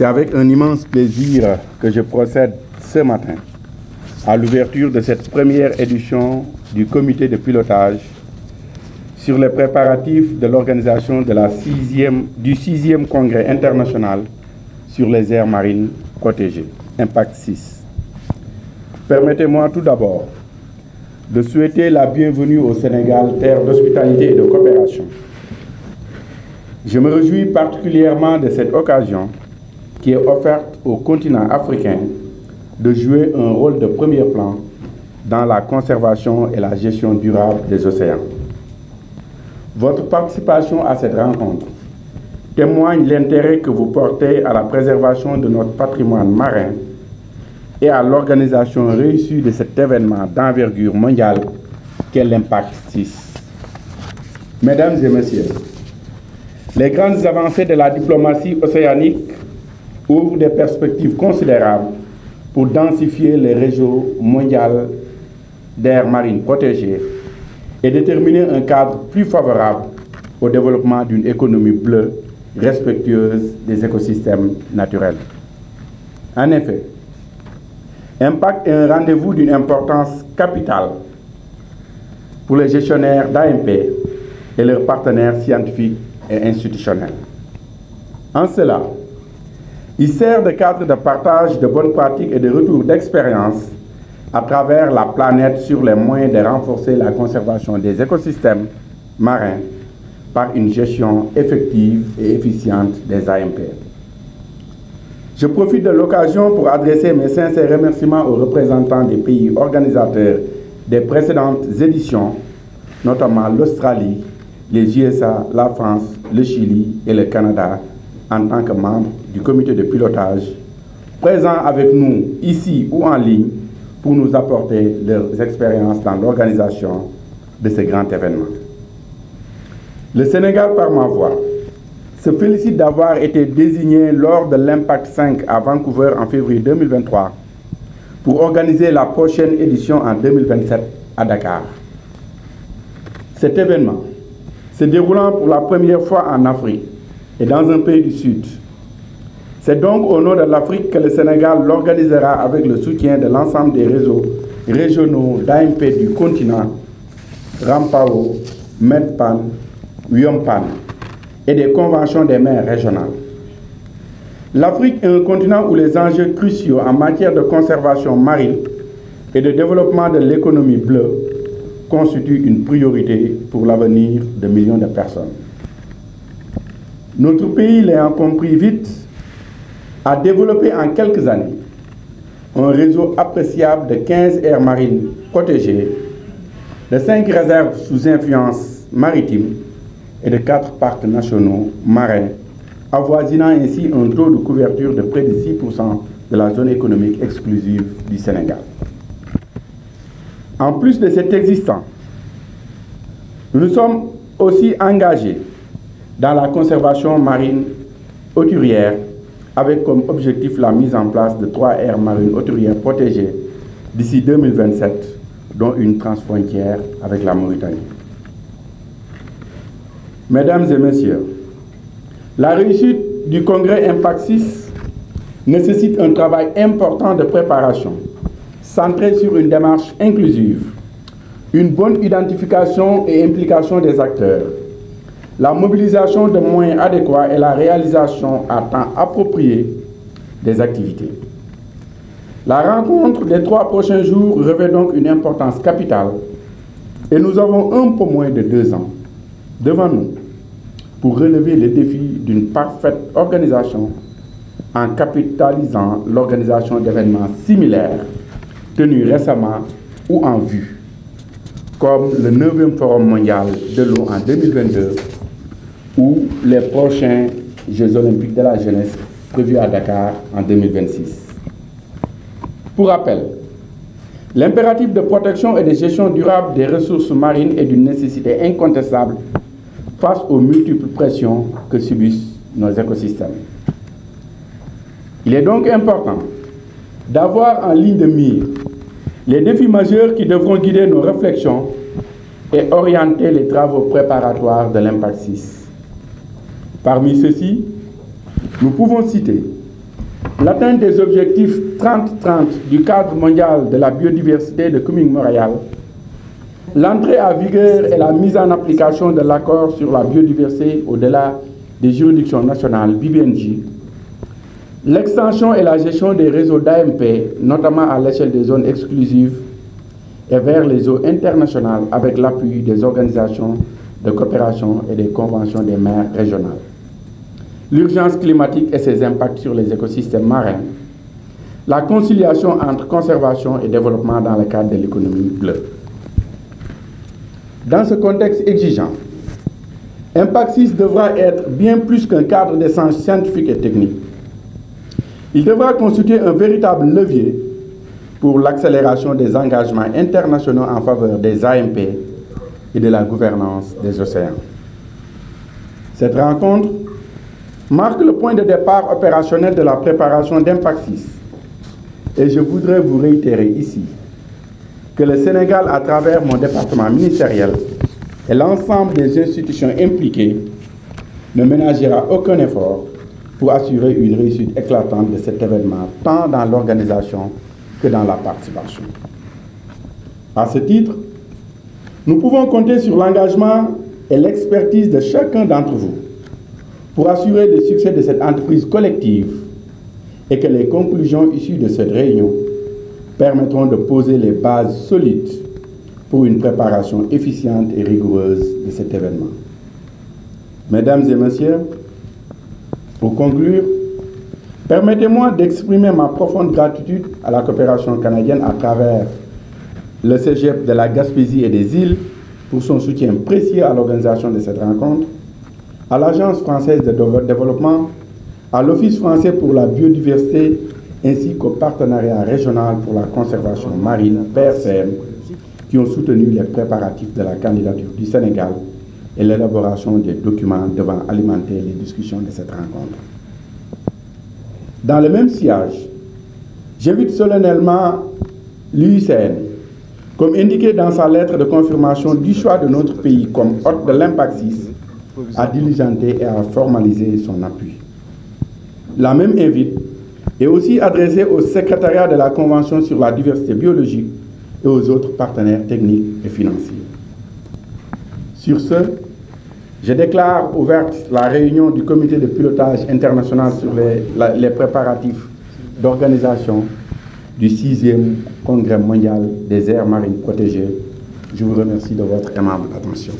C'est avec un immense plaisir que je procède ce matin à l'ouverture de cette première édition du comité de pilotage sur les préparatifs de l'organisation du 6e congrès international sur les aires marines protégées, Impact 6. Permettez-moi tout d'abord de souhaiter la bienvenue au Sénégal, terre d'hospitalité et de coopération. Je me réjouis particulièrement de cette occasion qui est offerte au continent africain de jouer un rôle de premier plan dans la conservation et la gestion durable des océans. Votre participation à cette rencontre témoigne l'intérêt que vous portez à la préservation de notre patrimoine marin et à l'organisation réussie de cet événement d'envergure mondiale qu'est l'Impact 6. Mesdames et messieurs, les grandes avancées de la diplomatie océanique ouvrent des perspectives considérables pour densifier les réseaux mondiaux d'aires marines protégées et déterminer un cadre plus favorable au développement d'une économie bleue respectueuse des écosystèmes naturels. En effet, Impact est un rendez-vous d'une importance capitale pour les gestionnaires d'AMP et leurs partenaires scientifiques et institutionnels. En cela, il sert de cadre de partage de bonnes pratiques et de retour d'expérience à travers la planète sur les moyens de renforcer la conservation des écosystèmes marins par une gestion effective et efficiente des AMP. Je profite de l'occasion pour adresser mes sincères remerciements aux représentants des pays organisateurs des précédentes éditions, notamment l'Australie, les USA, la France, le Chili et le Canada, en tant que membres du comité de pilotage, présents avec nous ici ou en ligne pour nous apporter leurs expériences dans l'organisation de ce grand événement. Le Sénégal, par ma voix, se félicite d'avoir été désigné lors de l'Impact 5 à Vancouver en février 2023 pour organiser la prochaine édition en 2027 à Dakar. Cet événement, se déroulant pour la première fois en Afrique et dans un pays du Sud, c'est donc au nom de l'Afrique que le Sénégal l'organisera avec le soutien de l'ensemble des réseaux régionaux d'AMP du continent, Rampao, Medpan, Yompan, et des conventions des mers régionales. L'Afrique est un continent où les enjeux cruciaux en matière de conservation marine et de développement de l'économie bleue constituent une priorité pour l'avenir de millions de personnes. Notre pays, l'ayant compris vite, a développé en quelques années un réseau appréciable de 15 aires marines protégées, de 5 réserves sous influence maritime et de 4 parcs nationaux marins, avoisinant ainsi un taux de couverture de près de 6% de la zone économique exclusive du Sénégal. En plus de cet existant, nous sommes aussi engagés dans la conservation marine hauturière avec comme objectif la mise en place de 3 aires marines hauturières protégées d'ici 2027, dont une transfrontière avec la Mauritanie. Mesdames et messieurs, la réussite du congrès Impact 6 nécessite un travail important de préparation, centré sur une démarche inclusive, une bonne identification et implication des acteurs, la mobilisation de moyens adéquats et la réalisation à temps approprié des activités. La rencontre des 3 prochains jours revêt donc une importance capitale et nous avons un peu moins de 2 ans devant nous pour relever les défis d'une parfaite organisation en capitalisant l'organisation d'événements similaires tenus récemment ou en vue, comme le 9e Forum mondial de l'eau en 2022 ou les prochains Jeux olympiques de la jeunesse prévus à Dakar en 2026. Pour rappel, l'impératif de protection et de gestion durable des ressources marines est d'une nécessité incontestable face aux multiples pressions que subissent nos écosystèmes. Il est donc important d'avoir en ligne de mire les défis majeurs qui devront guider nos réflexions et orienter les travaux préparatoires de l'Impact 6. Parmi ceux-ci, nous pouvons citer l'atteinte des objectifs 30-30 du cadre mondial de la biodiversité de Kunming-Montréal, l'entrée en vigueur et la mise en application de l'accord sur la biodiversité au-delà des juridictions nationales BBNJ, l'extension et la gestion des réseaux d'AMP, notamment à l'échelle des zones exclusives et vers les eaux internationales avec l'appui des organisations de coopération et des conventions des mers régionales. L'urgence climatique et ses impacts sur les écosystèmes marins, la conciliation entre conservation et développement dans le cadre de l'économie bleue. Dans ce contexte exigeant, Impact 6 devra être bien plus qu'un cadre d'échange scientifique et technique. Il devra constituer un véritable levier pour l'accélération des engagements internationaux en faveur des AMP et de la gouvernance des océans. Cette rencontre marque le point de départ opérationnel de la préparation d'Impact 6. Et je voudrais vous réitérer ici que le Sénégal, à travers mon département ministériel et l'ensemble des institutions impliquées, ne ménagera aucun effort pour assurer une réussite éclatante de cet événement, tant dans l'organisation que dans la participation. À ce titre, nous pouvons compter sur l'engagement et l'expertise de chacun d'entre vous pour assurer le succès de cette entreprise collective et que les conclusions issues de cette réunion permettront de poser les bases solides pour une préparation efficiente et rigoureuse de cet événement. Mesdames et messieurs, pour conclure, permettez-moi d'exprimer ma profonde gratitude à la coopération canadienne à travers le Cégep de la Gaspésie et des îles pour son soutien précieux à l'organisation de cette rencontre, à l'Agence française de développement, à l'Office français pour la biodiversité ainsi qu'au partenariat régional pour la conservation marine, PRCM, qui ont soutenu les préparatifs de la candidature du Sénégal et l'élaboration des documents devant alimenter les discussions de cette rencontre. Dans le même sillage, j'invite solennellement l'UICN, comme indiqué dans sa lettre de confirmation du choix de notre pays comme hôte de l'Impact 6, à diligenter et à formaliser son appui. La même invite est aussi adressée au secrétariat de la Convention sur la diversité biologique et aux autres partenaires techniques et financiers. Sur ce, je déclare ouverte la réunion du comité de pilotage international sur les préparatifs d'organisation du 6e Congrès mondial des aires marines protégées. Je vous remercie de votre aimable attention.